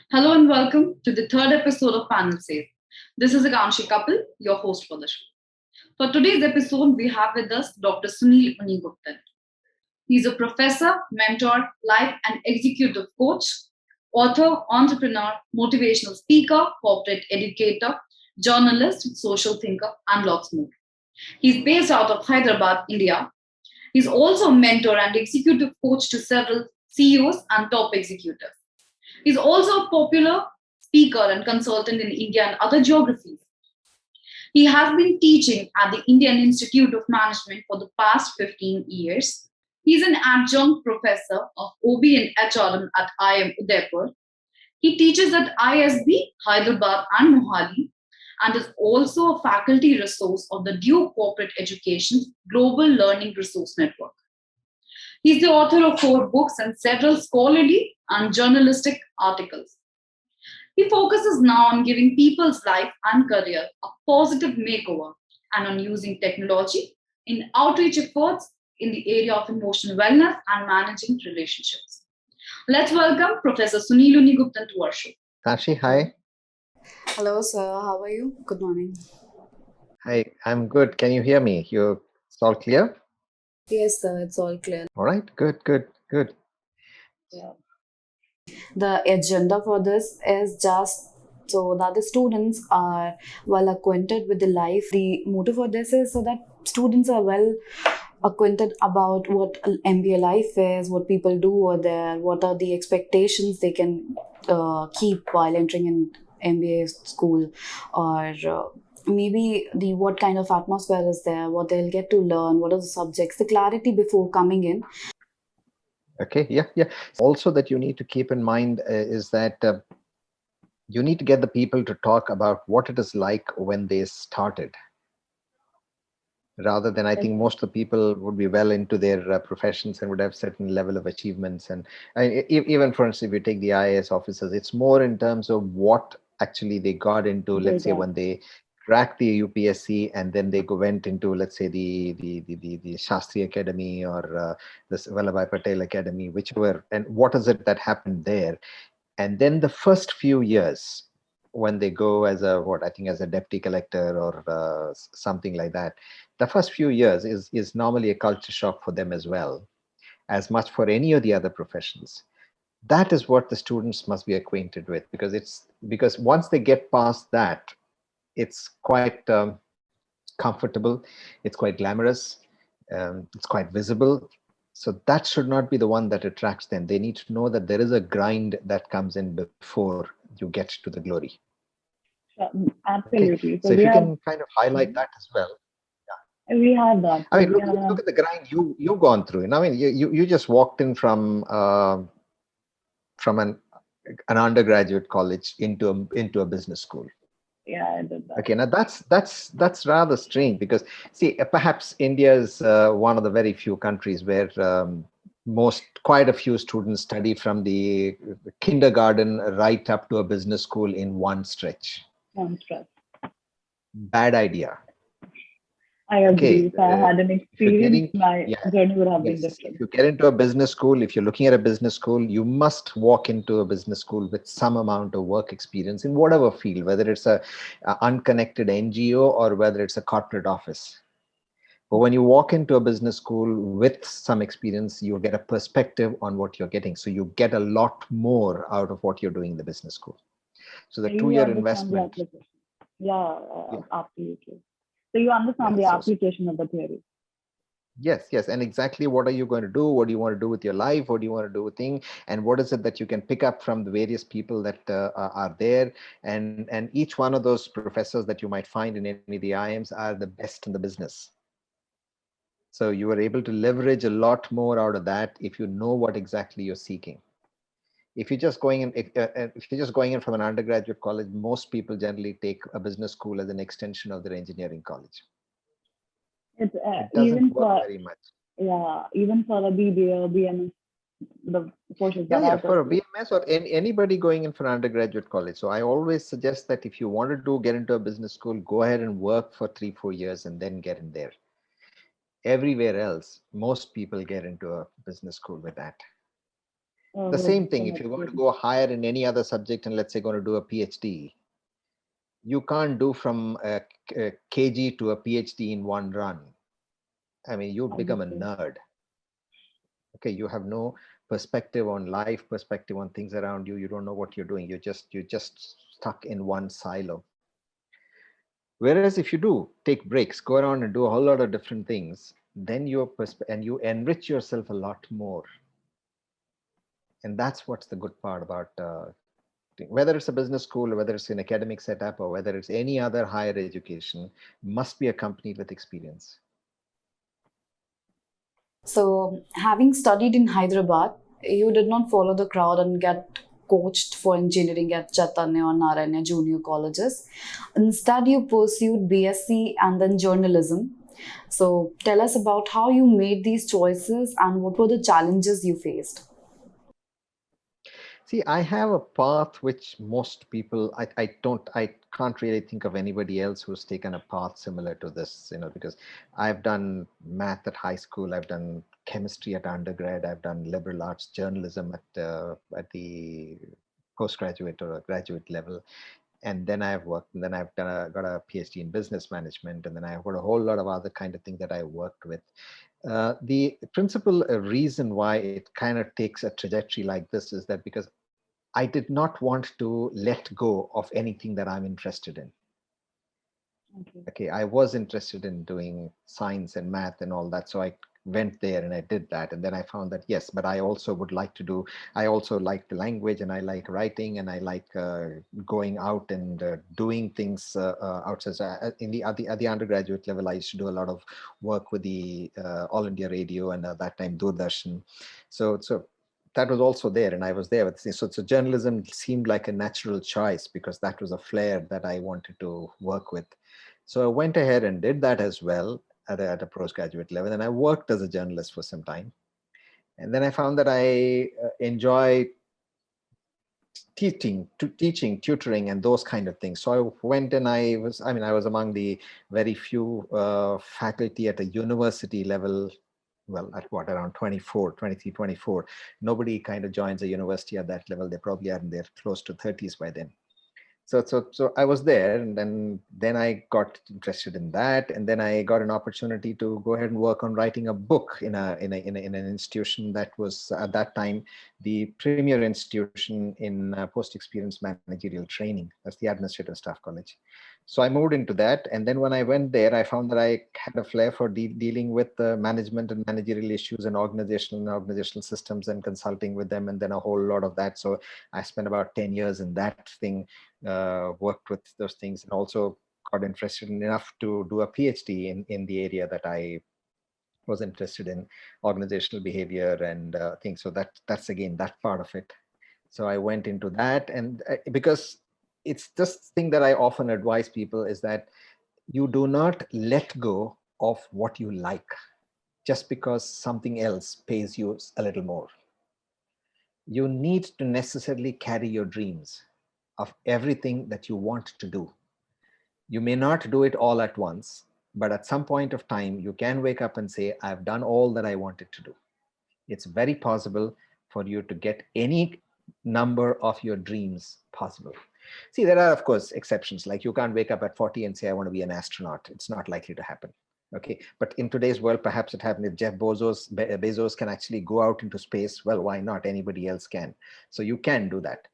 Hello and welcome to the third episode of Panel Says. This is Akanshi Kapil, your host for the show. For today's episode, we have with us Dr. Sunil Unny Guptan. He's a professor, mentor, life and executive coach, author, entrepreneur, motivational speaker, corporate educator, journalist, social thinker, and lots more. He's based out of Hyderabad, India. He's also a mentor and executive coach to several CEOs and top executives. He's also a popular speaker and consultant in India and other geographies. He has been teaching at the Indian Institute of Management for the past 15 years. He's an adjunct professor of OB and HRM at IIM Udaipur. He teaches at ISB, Hyderabad, and Mohali, and is also a faculty resource of the Duke Corporate Education's Global Learning Resource Network. He's the author of 4 books and several scholarly and journalistic articles. He focuses now on giving people's life and career a positive makeover and on using technology in outreach efforts in the area of emotional wellness and managing relationships. Let's welcome Professor Sunil Unny Guptan to our show. Kashi, hi. Hello, sir. How are you? Good morning. Hi, I'm good. Can you hear me? It's all clear? Yes, sir. It's all clear. All right, good. Yeah. The agenda for this is just so that the students are well acquainted with the life. The motive for this is so that students are well acquainted about what MBA life is, what people do over there, what are the expectations they can keep while entering in MBA school, or maybe the what kind of atmosphere is there, what they'll get to learn, what are the subjects, the clarity before coming in. Okay, yeah. Also that you need to keep in mind is that you need to get the people to talk about what it is like when they started. Rather than, I think most of the people would be well into their professions and would have certain level of achievements. And even for instance, if you take the IAS officers, it's more in terms of what actually they got into, let's say when they cracked the UPSC and then they went into, let's say, the Shastri Academy or this Vallabhai Patel Academy, whichever, and what is it that happened there. And then the first few years, when they go as a deputy collector or something like that, the first few years is normally a culture shock for them as well, as much for any of the other professions. That is what the students must be acquainted with, because once they get past that, it's quite comfortable, it's quite glamorous, it's quite visible. So that should not be the one that attracts them. They need to know that there is a grind that comes in before you get to the glory. Absolutely. Okay. So if you can kind of highlight that as well. We have that. I mean, look at the grind you've gone through. And I mean, you just walked in from an undergraduate college into a business school. Yeah, I did that. Okay, now that's rather strange because, see, perhaps India is one of the very few countries where quite a few students study from the kindergarten right up to a business school in one stretch. Bad idea. I agree. If I had an experience, my journey would have been different. If you get into a business school, if you're looking at a business school, you must walk into a business school with some amount of work experience in whatever field, whether it's a unconnected NGO or whether it's a corporate office. But when you walk into a business school with some experience, you get a perspective on what you're getting. So you get a lot more out of what you're doing in the business school. So the 2-year investment. Absolutely. So you understand the application of the theory. Yes. And exactly what are you going to do? What do you want to do with your life? What do you want to do with things? And what is it that you can pick up from the various people that are there? And each one of those professors that you might find in any of the IIMs are the best in the business. So you are able to leverage a lot more out of that if you know what exactly you're seeking. If you're just going in from an undergraduate college, most people generally take a business school as an extension of their engineering college. It doesn't work very much. Yeah, even for a BBA or BMS, the courses that are for a BMS or anybody going in for an undergraduate college. So I always suggest that if you want to get into a business school, go ahead and work for 3-4 years and then get in there. Everywhere else, most people get into a business school with that. The same thing, if you're going to go higher in any other subject and let's say going to do a PhD, you can't do from a KG to a PhD in one run. I mean, you become a nerd. Okay, you have no perspective on life, perspective on things around you. You don't know what you're doing. You're just stuck in one silo. Whereas if you do take breaks, go around and do a whole lot of different things, then and you enrich yourself a lot more. And that's what's the good part about whether it's a business school or whether it's an academic setup or whether it's any other higher education, must be accompanied with experience. So, having studied in Hyderabad, you did not follow the crowd and get coached for engineering at Chaitanya or Narayana junior colleges. Instead, you pursued BSc and then journalism. So, tell us about how you made these choices and what were the challenges you faced. See, I have a path which most people, I can't really think of anybody else who's taken a path similar to this, because I've done math at high school, I've done chemistry at undergrad, I've done liberal arts journalism at the postgraduate or graduate level. And then I've worked, and then I've got a PhD in business management, and then I've got a whole lot of other kind of things that I worked with. The principal reason why it kind of takes a trajectory like this is that because I did not want to let go of anything that I'm interested in. Okay, I was interested in doing science and math and all that, so I went there and I did that, and then I found that yes, but I also would like to do. I also like the language, and I like writing, and I like going out and doing things outside. In at the undergraduate level, I used to do a lot of work with the All India Radio and at that time Doordarshan. So that was also there, and I was there with this. So journalism seemed like a natural choice because that was a flair that I wanted to work with. So I went ahead and did that as well at a postgraduate level. And I worked as a journalist for some time. And then I found that I enjoy teaching, tutoring, and those kind of things. So I went and I was among the very few faculty at a university level. Well, at what, around 24, 23, 24. Nobody kind of joins a university at that level. They probably are in their close to 30s by then. So I was there, and then I got interested in that, and then I got an opportunity to go ahead and work on writing a book in an institution that was at that time the premier institution in post-experience managerial training. That's the Administrative Staff College. So I moved into that, and then when I went there, I found that I had a flair for dealing with management and managerial issues and organizational systems and consulting with them, and then a whole lot of that. So I spent about 10 years in that thing. Worked with those things, and also got interested enough to do a PhD in the area that I was interested in, organizational behavior and things. So that's again that part of it. So I went into that, and because it's this thing that I often advise people is that you do not let go of what you like just because something else pays you a little more. You need to necessarily carry your dreams of everything that you want to do. You may not do it all at once, but at some point of time, you can wake up and say, I've done all that I wanted to do. It's very possible for you to get any number of your dreams possible. See, there are, of course, exceptions. Like you can't wake up at 40 and say, I want to be an astronaut. It's not likely to happen. Okay, but in today's world, perhaps it happens. If Jeff Bezos can actually go out into space, well, why not? Anybody else can. So you can do that.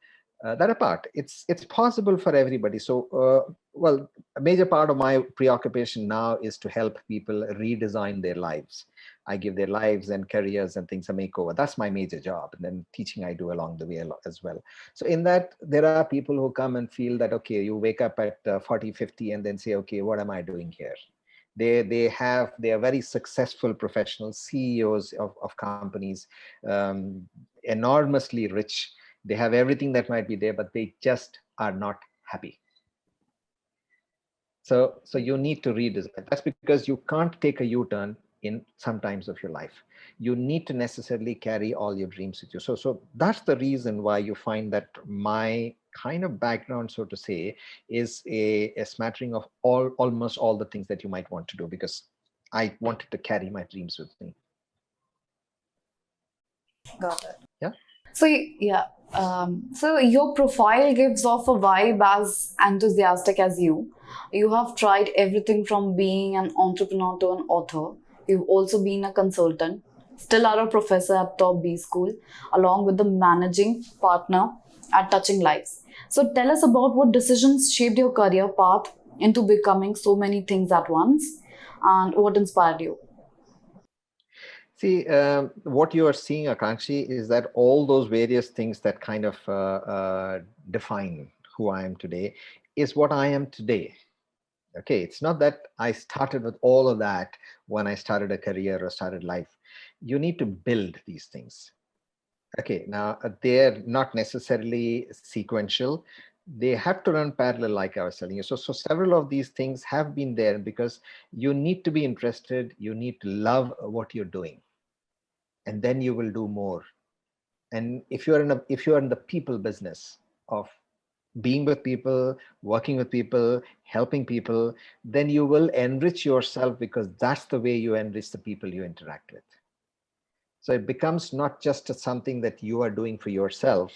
That apart, it's possible for everybody. So, well, a major part of my preoccupation now is to help people redesign their lives. I give their lives and careers and things a makeover. That's my major job. And then teaching I do along the way as well. So in that, there are people who come and feel that, okay, you wake up at 40, 50 and then say, okay, what am I doing here? They are very successful professionals, CEOs of companies, enormously rich. They have everything that might be there, but they just are not happy. So you need to redesign. That's because you can't take a U-turn in some times of your life. You need to necessarily carry all your dreams with you. So that's the reason why you find that my kind of background, so to say, is a smattering of almost all the things that you might want to do, because I wanted to carry my dreams with me. Got it. Yeah. So yeah, so your profile gives off a vibe as enthusiastic as you. You have tried everything from being an entrepreneur to an author. You've also been a consultant, still are a professor at Top B School, along with the managing partner at Touching Lives. So tell us about what decisions shaped your career path into becoming so many things at once, and what inspired you. See, what you are seeing, Akanshi, is that all those various things that kind of define who I am today is what I am today. Okay, it's not that I started with all of that when I started a career or started life. You need to build these things. Okay, now they're not necessarily sequential. They have to run parallel, like I was telling you. So several of these things have been there because you need to be interested. You need to love what you're doing, and then you will do more. And if you're in the people business of being with people, working with people, helping people, then you will enrich yourself because that's the way you enrich the people you interact with. So it becomes not just something that you are doing for yourself,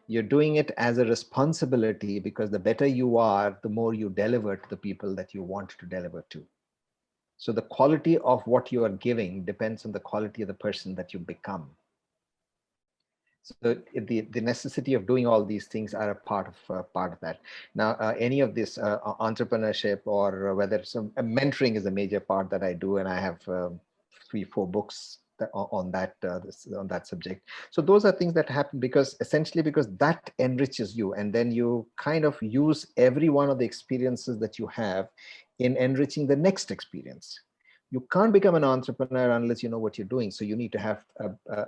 you're doing it as a responsibility because the better you are, the more you deliver to the people that you want to deliver to. So the quality of what you are giving depends on the quality of the person that you become. So the necessity of doing all these things are a part of that. Now, any of this entrepreneurship or whether some mentoring is a major part that I do, and I have 3-4 books on that subject. So those are things that happen because that enriches you, and then you kind of use every one of the experiences that you have in enriching the next experience. You can't become an entrepreneur unless you know what you're doing. So you need to have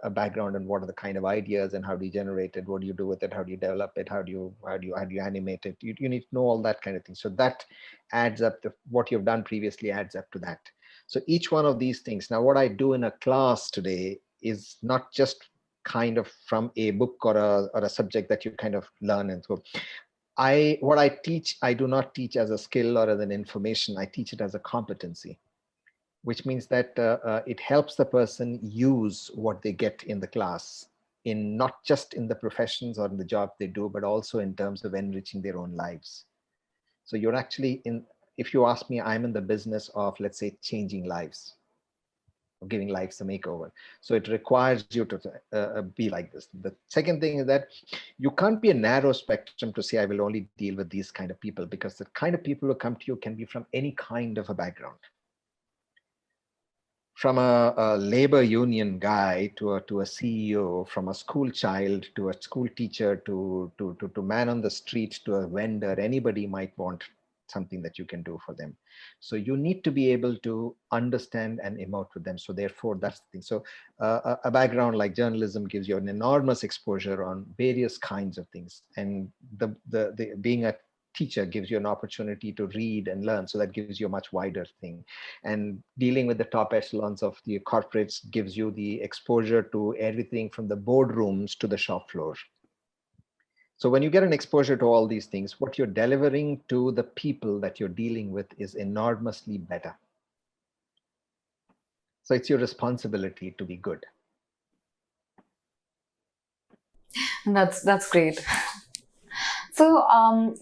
a background on what are the kind of ideas and how do you generate it, what do you do with it, how do you develop it, how do you animate it. You need to know all that kind of thing. So that adds up to what you've done previously, adds up to that. So each one of these things. Now, what I do in a class today is not just kind of from a book or a subject that you kind of learn and so. What I teach, I do not teach as a skill or as an information. I teach it as a competency, which means that it helps the person use what they get in the class, in not just in the professions or in the job they do, but also in terms of enriching their own lives. So you're actually if you ask me, I'm in the business of, let's say, changing lives, of giving lives a makeover. So it requires you to be like this. The second thing is that you can't be a narrow spectrum to say, I will only deal with these kind of people, because the kind of people who come to you can be from any kind of a background. From a labor union guy to a CEO, from a school child to a school teacher to man on the street to a vendor, anybody might want something that you can do for them. So you need to be able to understand and emote with them. So therefore, that's the thing. So a background like journalism gives you an enormous exposure on various kinds of things, and the being a teacher gives you an opportunity to read and learn. So that gives you a much wider thing. And dealing with the top echelons of the corporates gives you the exposure to everything from the boardrooms to the shop floor. So when you get an exposure to all these things, what you're delivering to the people that you're dealing with is enormously better. So it's your responsibility to be good. That's great. So,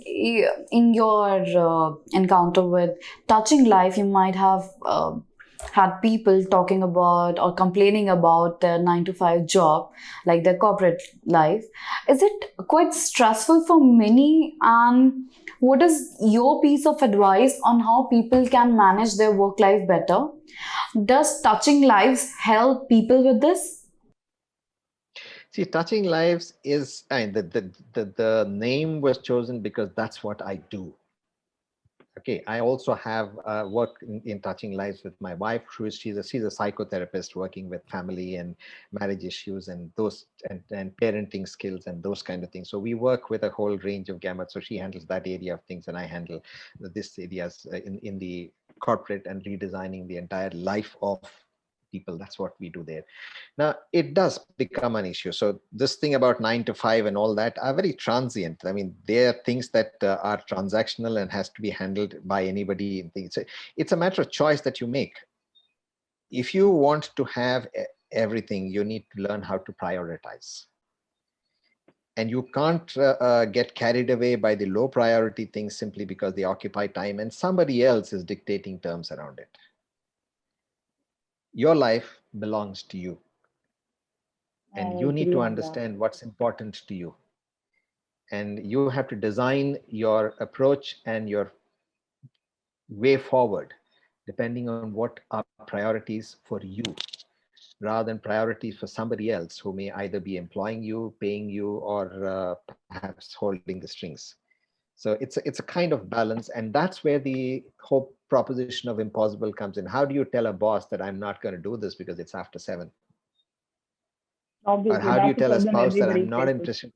in your encounter with Touching Life, you might have had people talking about or complaining about their 9 to 5 job, like their corporate life. Is it quite stressful for many? And what is your piece of advice on how people can manage their work life better? Does Touching Lives help people with this? See, Touching Lives is, the name was chosen because that's what I do. Okay, I also have work in Touching Lives with my wife. She's a psychotherapist working with family and marriage issues and those and parenting skills and those kind of things. So we work with a whole range of gamut. So she handles that area of things, and I handle this areas in the corporate and redesigning the entire life of people. That's what we do there. Now, it does become an issue. So this thing about 9 to 5 and all that are very transient. I mean, they are things that are transactional and has to be handled by anybody. It's a matter of choice that you make. If you want to have everything, you need to learn how to prioritize. And you can't get carried away by the low priority things simply because they occupy time and somebody else is dictating terms around it. Your life belongs to you. And you need to understand what's important to you. And you have to design your approach and your way forward depending on what are priorities for you, rather than priorities for somebody else who may either be employing you, paying you, or perhaps holding the strings. So it's a kind of balance, and that's where the whole proposition of impossible comes in. How do you tell a boss that I'm not going to do this because it's after 7? Obviously, or how do you that's a tell a problem spouse that everybody I'm not faces. interested?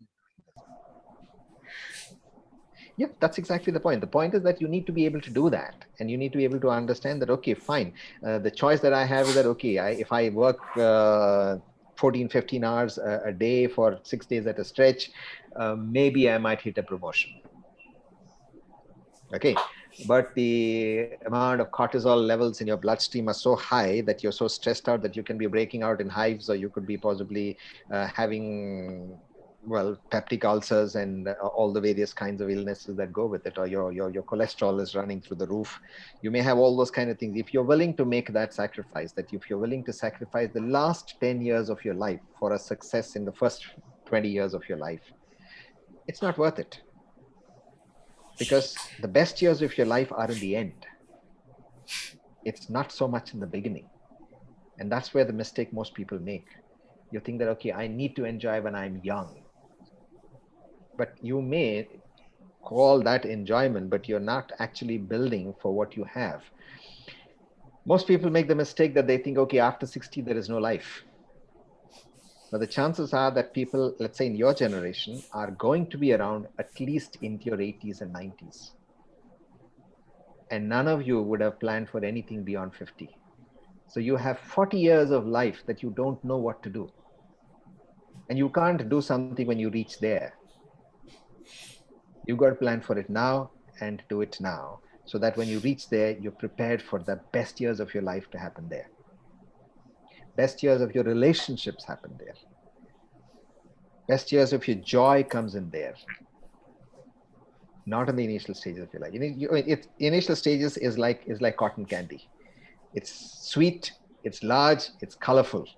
Yeah, that's exactly the point. The point is that you need to be able to do that, and you need to be able to understand that, okay, fine. The choice that I have is that, okay, if I work 14, 15 hours a day for 6 days at a stretch, maybe I might hit a promotion. Okay, but the amount of cortisol levels in your bloodstream are so high that you're so stressed out that you can be breaking out in hives, or you could be possibly having, well, peptic ulcers and all the various kinds of illnesses that go with it, or your cholesterol is running through the roof. You may have all those kind of things. If you're willing to make that sacrifice, that if you're willing to sacrifice the last 10 years of your life for a success in the first 20 years of your life, it's not worth it. Because the best years of your life are in the end. It's not so much in the beginning. And that's where the mistake most people make. You think that, okay, I need to enjoy when I'm young. But you may call that enjoyment, but you're not actually building for what you have. Most people make the mistake that they think, okay, after 60, there is no life. But the chances are that people, let's say in your generation, are going to be around at least into your 80s and 90s. And none of you would have planned for anything beyond 50. So you have 40 years of life that you don't know what to do. And you can't do something when you reach there. You've got to plan for it now and do it now, so that when you reach there, you're prepared for the best years of your life to happen there. Best years of your relationships happen there. Best years of your joy comes in there. Not in the initial stages of your life. Initial stages is like cotton candy. It's sweet, it's large, it's colorful.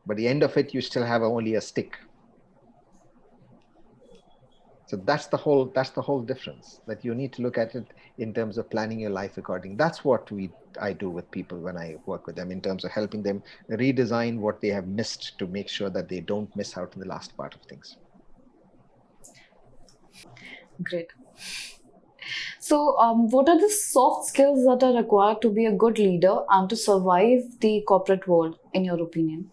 But the end of it, you still have only a stick. So that's the whole difference, that you need to look at it in terms of planning your life according. That's what I do with people when I work with them, in terms of helping them redesign what they have missed to make sure that they don't miss out in the last part of things. Great. So, what are the soft skills that are required to be a good leader and to survive the corporate world, in your opinion?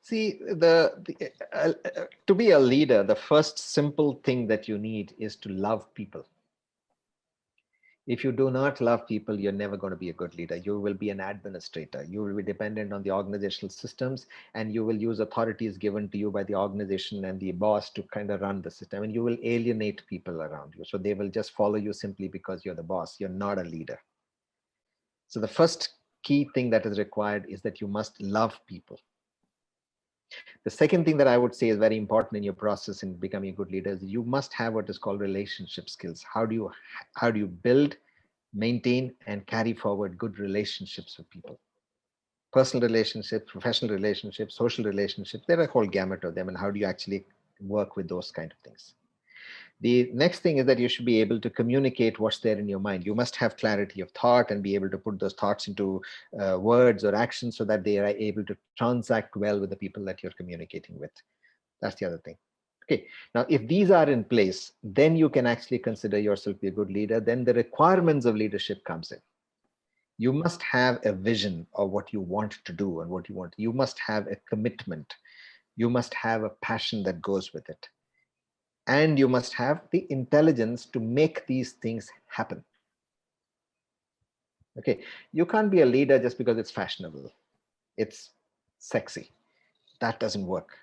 See, to be a leader, the first simple thing that you need is to love people. If you do not love people, you're never going to be a good leader. You will be an administrator. You will be dependent on the organizational systems, and you will use authorities given to you by the organization and the boss to kind of run the system, and you will alienate people around you. So they will just follow you simply because you're the boss. You're not a leader. So the first key thing that is required is that you must love people. The second thing that I would say is very important in your process in becoming a good leader is you must have what is called relationship skills. How do you build, maintain, and carry forward good relationships with people? Personal relationships, professional relationships, social relationships, there are a whole gamut of them. And how do you actually work with those kind of things? The next thing is that you should be able to communicate what's there in your mind. You must have clarity of thought and be able to put those thoughts into words or actions so that they are able to transact well with the people that you're communicating with. That's the other thing. Okay, now if these are in place, then you can actually consider yourself to be a good leader. Then the requirements of leadership comes in. You must have a vision of what you want to do and what you want. You must have a commitment. You must have a passion that goes with it. And you must have the intelligence to make these things happen. Okay, you can't be a leader just because it's fashionable. It's sexy. That doesn't work.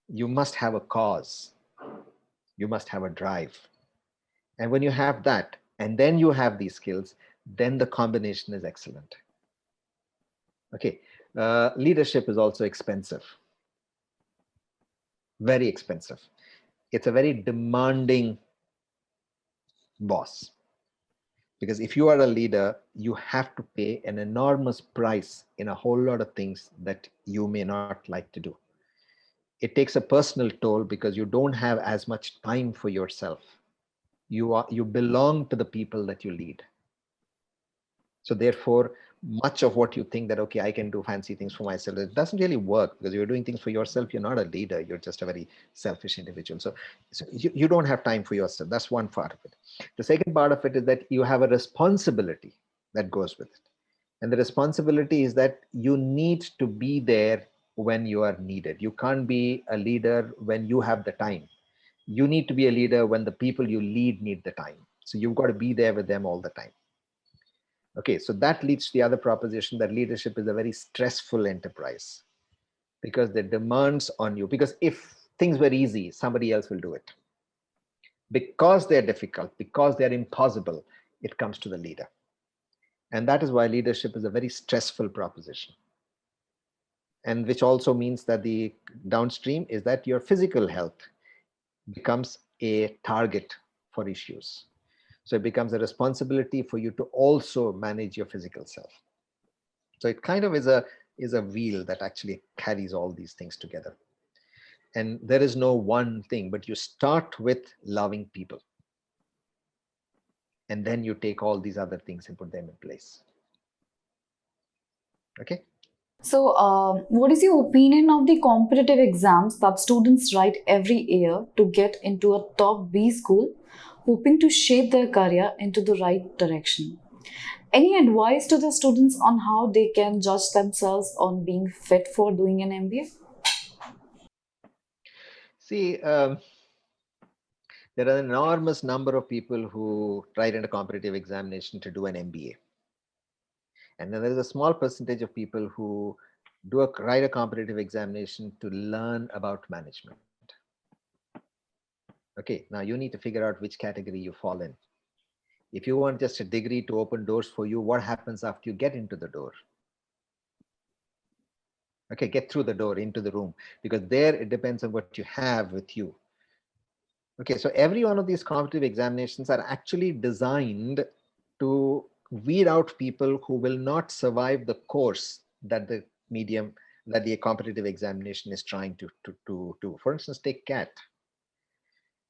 You must have a cause. You must have a drive. And when you have that, and then you have these skills, then the combination is excellent. Okay, leadership is also expensive. very expensive. It's a very demanding boss. Because if you are a leader, you have to pay an enormous price in a whole lot of things that you may not like to do. It takes a personal toll because you don't have as much time for yourself. You belong to the people that you lead. So therefore, much of what you think that, okay, I can do fancy things for myself, it doesn't really work, because you're doing things for yourself. You're not a leader. You're just a very selfish individual. So you don't have time for yourself. That's one part of it. The second part of it is that you have a responsibility that goes with it. And the responsibility is that you need to be there when you are needed. You can't be a leader when you have the time. You need to be a leader when the people you lead need the time. So you've got to be there with them all the time. Okay, so that leads to the other proposition that leadership is a very stressful enterprise, because the demands on you, because if things were easy, somebody else will do it. Because they're difficult, because they're impossible, it comes to the leader. And that is why leadership is a very stressful proposition. And which also means that the downstream is that your physical health becomes a target for issues. So it becomes a responsibility for you to also manage your physical self. So it kind of is a wheel that actually carries all these things together. And there is no one thing, but you start with loving people. And then you take all these other things and put them in place. Okay. So, what is your opinion of the competitive exams that students write every year to get into a top B school, hoping to shape their career into the right direction? Any advice to the students on how they can judge themselves on being fit for doing an MBA? See, there are an enormous number of people who write in a competitive examination to do an MBA. And then there is a small percentage of people who write a competitive examination to learn about management. Okay, now you need to figure out which category you fall in. If you want just a degree to open doors for you, what happens after you get into the door? Okay, get through the door into the room, because there it depends on what you have with you. Okay, so every one of these competitive examinations are actually designed to weed out people who will not survive the course that the competitive examination is trying to do. For instance, take CAT.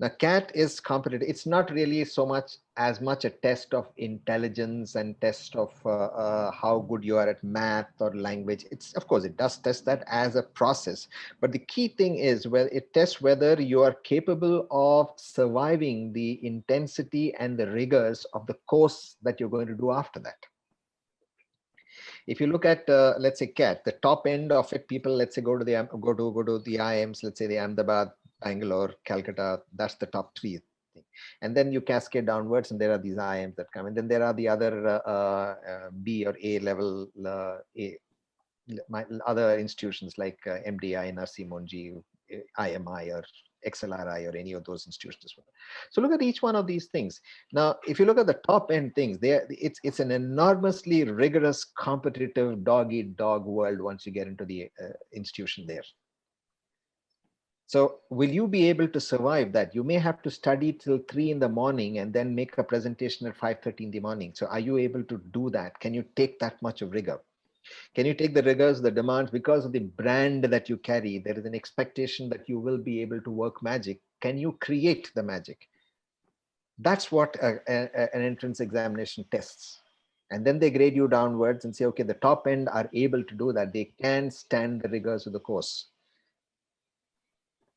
Now, CAT is competitive. It's not really so much as much a test of intelligence and test of how good you are at math or language. It's, of course, it does test that as a process. But the key thing is, well, it tests whether you are capable of surviving the intensity and the rigors of the course that you're going to do after that. If you look at, let's say, CAT, the top end of it, people, let's say, go to the IIMs, let's say the Ahmedabad, Bangalore, Calcutta, that's the top three. And then you cascade downwards, and there are these IIMs that come. And then there are the other B or A level, other institutions like MDI, Narsi Monji, IMI, or XLRI, or any of those institutions as well. So look at each one of these things. Now, if you look at the top end things, it's an enormously rigorous, competitive, dog-eat-dog world once you get into the institution there. So will you be able to survive that? You may have to study till 3 in the morning and then make a presentation at 5:30 in the morning. So are you able to do that? Can you take that much of rigor? Can you take the rigors, the demands, because of the brand that you carry? There is an expectation that you will be able to work magic. Can you create the magic? That's what an entrance examination tests. And then they grade you downwards and say, okay, the top end are able to do that. They can stand the rigors of the course.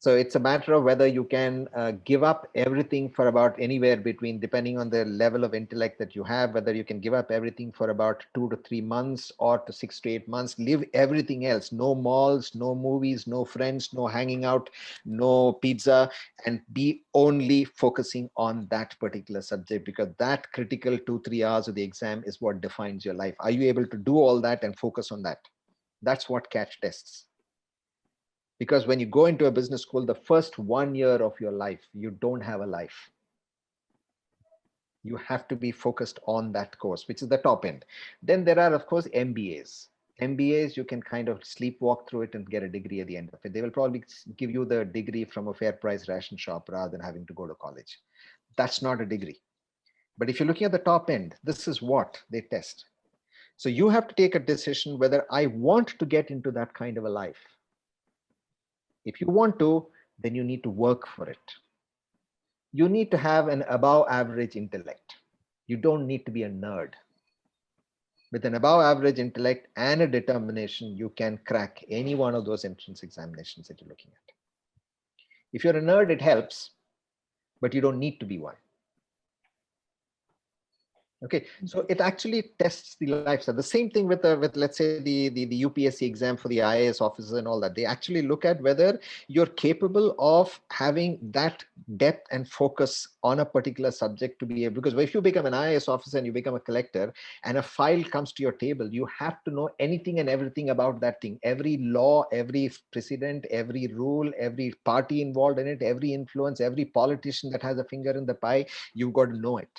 So it's a matter of whether you can give up everything for about anywhere between, depending on the level of intellect that you have, whether you can give up everything for about 2 to 3 months or to 6 to 8 months, leave everything else, no malls, no movies, no friends, no hanging out, no pizza, and be only focusing on that particular subject, because that critical 2-3 hours of the exam is what defines your life. Are you able to do all that and focus on that? That's what CAT tests. Because when you go into a business school, the first 1 year of your life, you don't have a life. You have to be focused on that course, which is the top end. Then there are, of course, MBAs. MBAs, you can kind of sleepwalk through it and get a degree at the end of it. They will probably give you the degree from a fair price ration shop rather than having to go to college. That's not a degree. But if you're looking at the top end, this is what they test. So you have to take a decision whether I want to get into that kind of a life. If you want to, then you need to work for it. You need to have an above average intellect. You don't need to be a nerd. With an above average intellect and a determination, you can crack any one of those entrance examinations that you're looking at. If you're a nerd, it helps, but you don't need to be one. Okay, so it actually tests the lifestyle. The same thing with let's say the UPSC exam for the IAS officers and all that. They actually look at whether you're capable of having that depth and focus on a particular subject to be able, because if you become an IAS officer and you become a collector and a file comes to your table, you have to know anything and everything about that thing. Every law, every precedent, every rule, every party involved in it, every influence, every politician that has a finger in the pie, you've got to know it.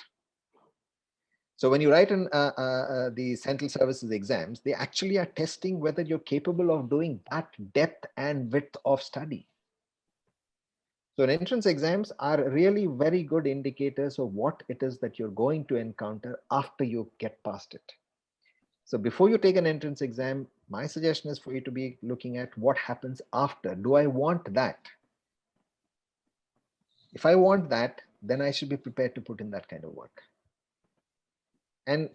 So when you write in the central services exams, they actually are testing whether you're capable of doing that depth and width of study. So entrance exams are really very good indicators of what it is that you're going to encounter after you get past it. So before you take an entrance exam, my suggestion is for you to be looking at what happens after. Do I want that? If I want that, then I should be prepared to put in that kind of work. And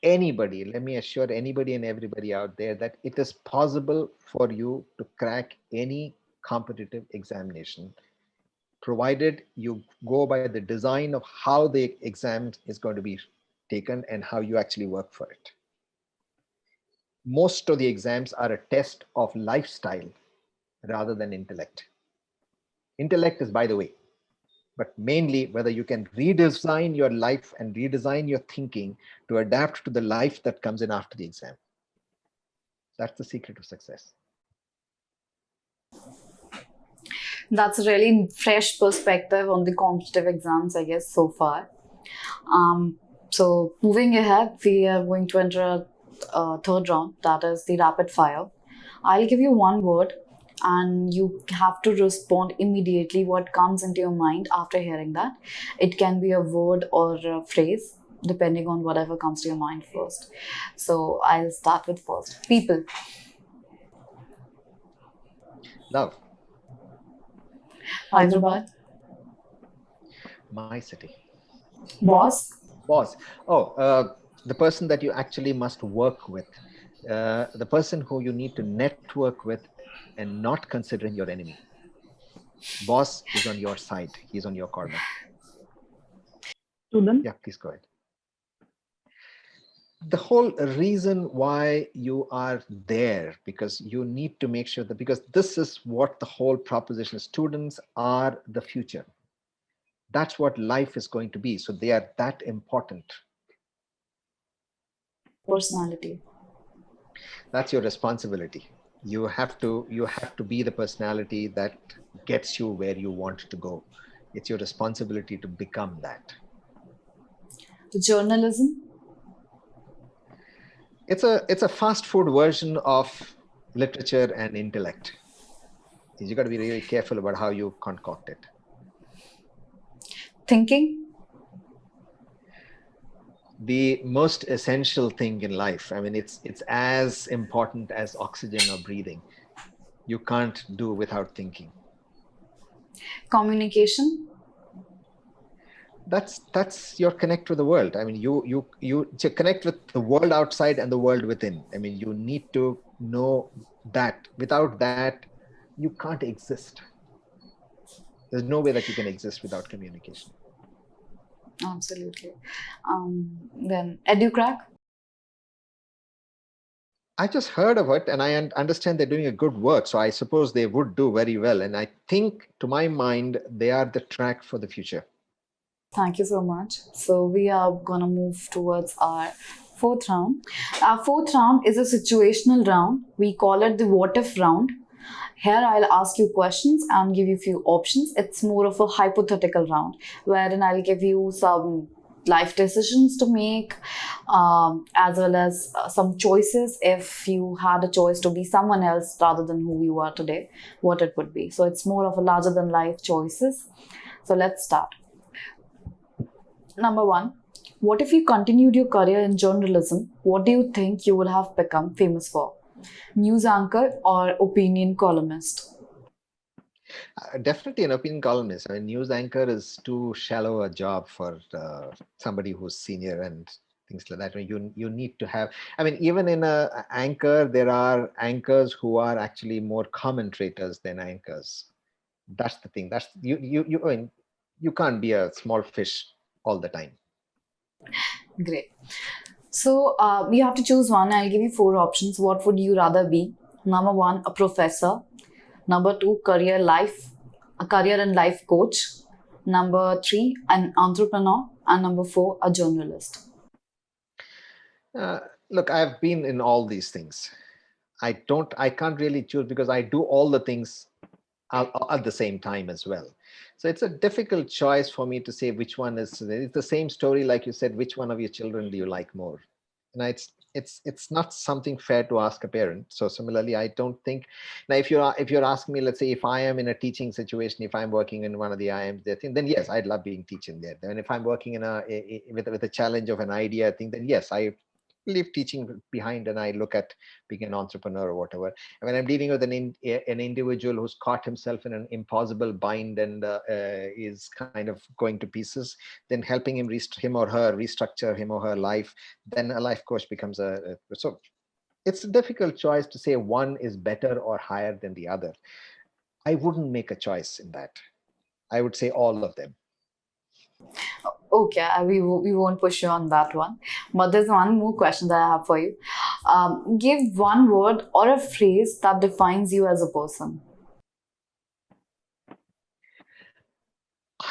anybody, let me assure anybody and everybody out there that it is possible for you to crack any competitive examination, provided you go by the design of how the exam is going to be taken and how you actually work for it. Most of the exams are a test of lifestyle rather than intellect. Intellect is by the way, but mainly whether you can redesign your life and redesign your thinking to adapt to the life that comes in after the exam. That's the secret of success. That's a really fresh perspective on the competitive exams, I guess, so far. So moving ahead, we are going to enter a third round, that is the rapid fire. I'll give you one word and you have to respond immediately what comes into your mind after hearing that. It can be a word or a phrase, depending on whatever comes to your mind first. So I'll start with first. People. Love. Hyderabad. My city. Boss. Boss. Oh, the person that you actually must work with. The person who you need to network with and not consider him your enemy. Boss is on your side. He's on your corner. Student? Yeah, please go ahead. The whole reason why you are there, because you need to make sure that, because this is what the whole proposition is. Students are the future. That's what life is going to be. So they are that important. Personality. That's your responsibility. You have to be the personality that gets you where you want to go. It's your responsibility to become that. The journalism. It's a fast food version of literature and intellect. You got to be really careful about how you concoct it. Thinking. The most essential thing in life. I mean, it's as important as oxygen or breathing. You can't do without thinking. Communication. That's your connect with the world. I mean, you connect with the world outside and the world within. I mean, you need to know that. Without that, you can't exist. There's no way that you can exist without communication. Absolutely. Then EduCrack. I just heard of it and I understand they're doing a good work. So I suppose they would do very well. And I think, to my mind, they are the track for the future. Thank you so much. So we are going to move towards our fourth round. Our fourth round is a situational round. We call it the what if round. Here I'll ask you questions and give you a few options. It's more of a hypothetical round wherein I'll give you some life decisions to make, as well as some choices. If you had a choice to be someone else rather than who you are today, what it would be. So it's more of a larger than life choices. So let's start. Number one, what if you continued your career in journalism? What do you think you would have become famous for? News anchor or opinion columnist? Definitely an opinion columnist. I mean, news anchor is too shallow a job for somebody who's senior and things like that. I mean, you need to have. I mean, even in a anchor, there are anchors who are actually more commentators than anchors. That's the thing. That's I mean, you can't be a small fish all the time. Great. So you have to choose one. I'll give you 4 options. What would you rather be? Number 1, a professor. Number 2, a career and life coach. Number 3, an entrepreneur. And number 4, a journalist. Look, I've been in all these things. I can't really choose because I do all the things at the same time as well. So it's a difficult choice for me to say which one is. It's the same story like you said, which one of your children do you like more? And it's not something fair to ask a parent. So similarly, I don't think now if you're asking me, let's say if I am in a teaching situation, if I'm working in one of the IIMs, then yes, I'd love being teaching there. And if I'm working in with a challenge of an idea, I think then yes, I leave teaching behind and I look at being an entrepreneur or whatever. And when I'm dealing with an individual who's caught himself in an impossible bind and is kind of going to pieces, then helping him or her restructure him or her life, then a life coach becomes so it's a difficult choice to say one is better or higher than the other. I wouldn't make a choice in that. I would say all of them. Okay, we won't push you on that one. But there's one more question that I have for you. Give one word or a phrase that defines you as a person.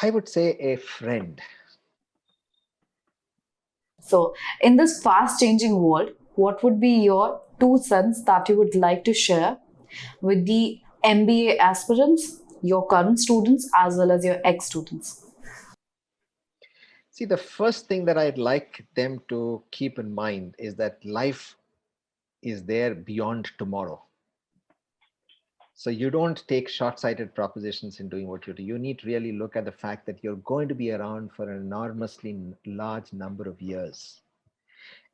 I would say a friend. So, in this fast changing world, what would be your 2 cents that you would like to share with the MBA aspirants, your current students, as well as your ex students? See, the first thing that I'd like them to keep in mind is that life is there beyond tomorrow. So you don't take short-sighted propositions in doing what you do. You need to really look at the fact that you're going to be around for an enormously large number of years.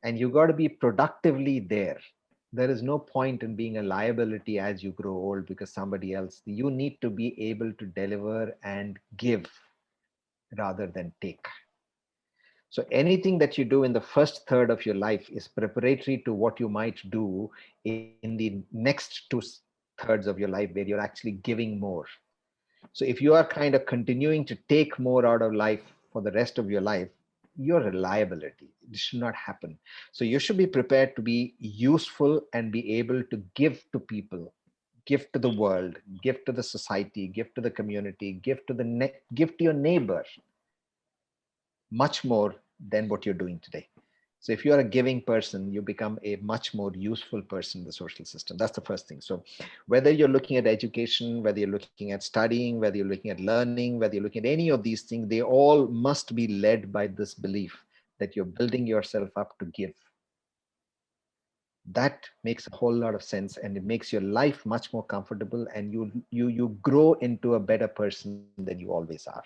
And you got to be productively there. There is no point in being a liability as you grow old because somebody else. You need to be able to deliver and give rather than take. So anything that you do in the first third of your life is preparatory to what you might do in the next 2 thirds of your life where you're actually giving more. So if you are kind of continuing to take more out of life for the rest of your life, you're a liability. It should not happen. So you should be prepared to be useful and be able to give to people, give to the world, give to the society, give to the community, give to your neighbor much more than what you're doing today. So if you are a giving person, you become a much more useful person in the social system. That's the first thing. So whether you're looking at education, whether you're looking at studying, whether you're looking at learning, whether you're looking at any of these things, they all must be led by this belief that you're building yourself up to give. That makes a whole lot of sense, and it makes your life much more comfortable, and you grow into a better person than you always are.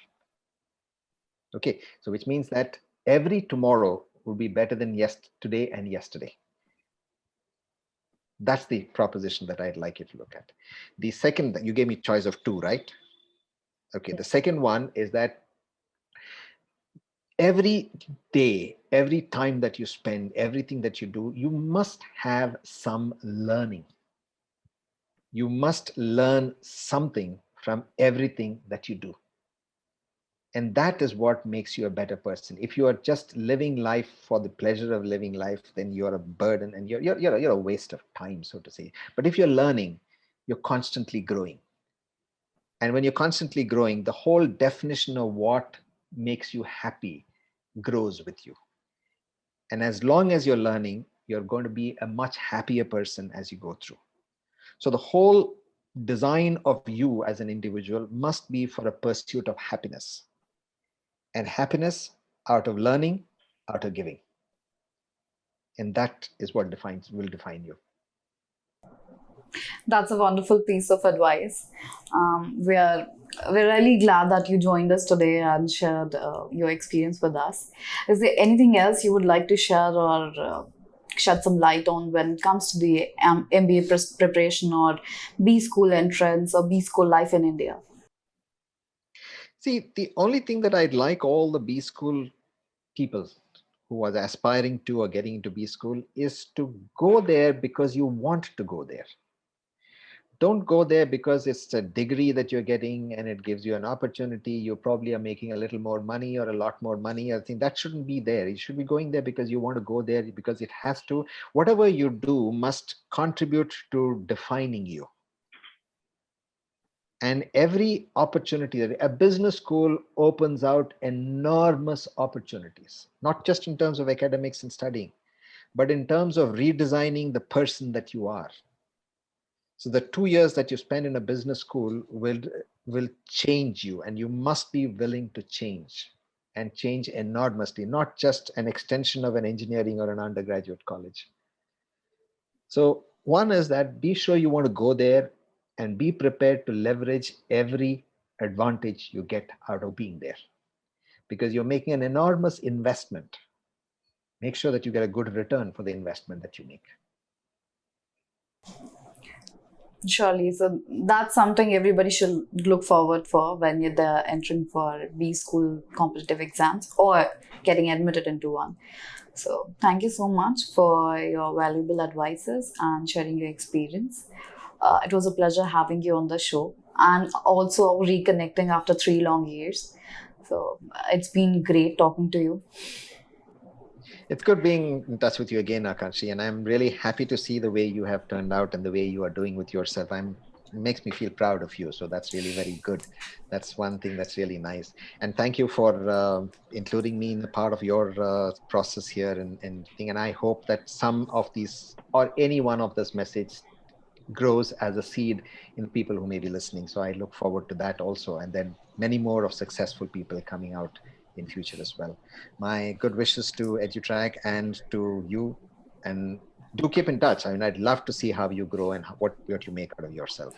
Okay, so which means that every tomorrow will be better than today and yesterday. That's the proposition that I'd like you to look at. The second, you gave me choice of 2, right? Okay, the second one is that every day, every time that you spend, everything that you do, you must have some learning. You must learn something from everything that you do. And that is what makes you a better person. If you are just living life for the pleasure of living life, then you're a burden and you're a waste of time, so to say. But if you're learning, you're constantly growing. And when you're constantly growing, the whole definition of what makes you happy grows with you. And as long as you're learning, you're going to be a much happier person as you go through. So the whole design of you as an individual must be for a pursuit of happiness. And happiness out of learning, out of giving. And that is what will define you. That's a wonderful piece of advice. We're really glad that you joined us today and shared your experience with us. Is there anything else you would like to share or shed some light on when it comes to the MBA preparation or B school entrance or B school life in India? See, the only thing that I'd like all the B school people who are aspiring to or getting into B school is to go there because you want to go there. Don't go there because it's a degree that you're getting and it gives you an opportunity. You probably are making a little more money or a lot more money. I think that shouldn't be there. You should be going there because you want to go there, because it has to. Whatever you do must contribute to defining you. And every opportunity, a business school opens out enormous opportunities, not just in terms of academics and studying, but in terms of redesigning the person that you are. So the 2 years that you spend in a business school will change you, and you must be willing to change and change enormously, not just an extension of an engineering or an undergraduate college. So one is that be sure you want to go there and be prepared to leverage every advantage you get out of being there, because you're making an enormous investment. Make sure that you get a good return for the investment that you make. Surely. So that's something everybody should look forward for when they're entering for B school competitive exams or getting admitted into one. So thank you so much for your valuable advices and sharing your experience. It was a pleasure having you on the show and also reconnecting after 3 long years. So it's been great talking to you. It's good being in touch with you again, Akanshi, and I'm really happy to see the way you have turned out and the way you are doing with yourself. It makes me feel proud of you. So that's really very good. That's one thing that's really nice. And thank you for including me in a part of your process here and I hope that some of these or any one of this message grows as a seed in people who may be listening. So I look forward to that also. And then many more of successful people coming out in future as well. My good wishes to EduTrack and to you, and do keep in touch. I mean, I'd love to see how you grow and what you make out of yourself.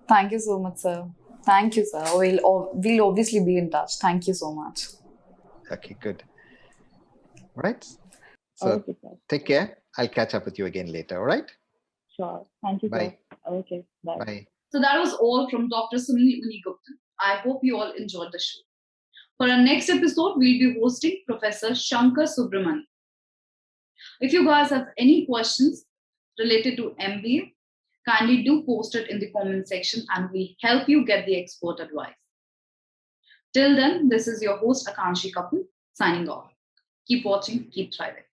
Thank you so much, sir. Thank you, sir. We'll obviously be in touch. Thank you so much. Okay, good. All right. So take care. I'll catch up with you again later. All right. Sure. Thank you. Bye. Sir. Okay. Bye. Bye. So that was all from Dr. Sunil Unny Guptan. I hope you all enjoyed the show. For our next episode, we'll be hosting Professor Shankar Subramani. If you guys have any questions related to MBA, kindly do post it in the comment section and we'll help you get the expert advice. Till then, this is your host Akanshi Kapil signing off. Keep watching, keep thriving.